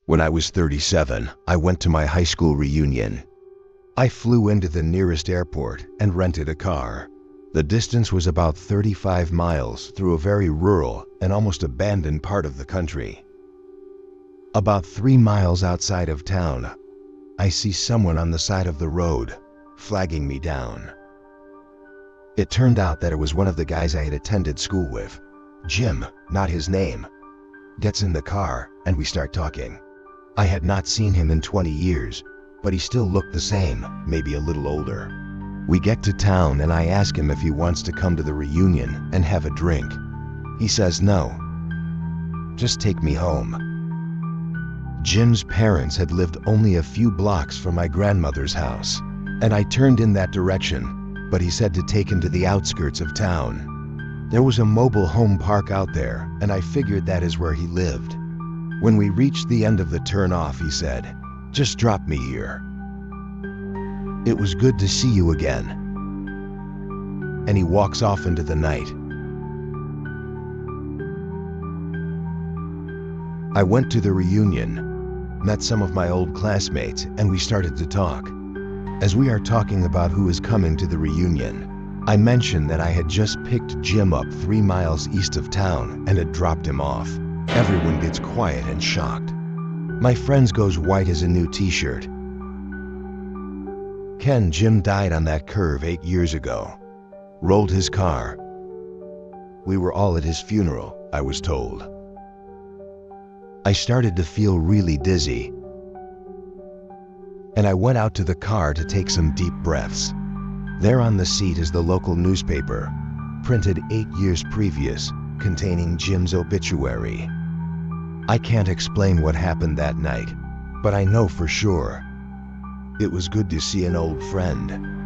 When I was 37, I went to my high school reunion. I flew into the nearest airport and rented a car. The distance was about 35 miles through a very rural and almost abandoned part of the country. About 3 miles outside of town, I see someone on the side of the road, flagging me down. It turned out that it was one of the guys I had attended school with. Jim, not his name, gets in the car and we start talking. I had not seen him in 20 years, but he still looked the same, maybe a little older. We get to town and I ask him if he wants to come to the reunion and have a drink. He says no. Just take me home. Jim's parents had lived only a few blocks from my grandmother's house, and I turned in that direction, but he said to take him to the outskirts of town. There was a mobile home park out there, and I figured that is where he lived. When we reached the end of the turnoff, he said, "Just drop me here. It was good to see you again." And he walks off into the night. I went to the reunion, met some of my old classmates, and we started to talk. As we are talking about who is coming to the reunion, I mentioned that I had just picked Jim up 3 miles east of town and had dropped him off. Everyone gets quiet and shocked. My friend goes white as a new t-shirt. Ken, Jim died on that curve 8 years ago. Rolled his car. We were all at his funeral, I was told. I started to feel really dizzy, and I went out to the car to take some deep breaths. There on the seat is the local newspaper, printed 8 years previous, containing Jim's obituary. I can't explain what happened that night, but I know for sure it was good to see an old friend.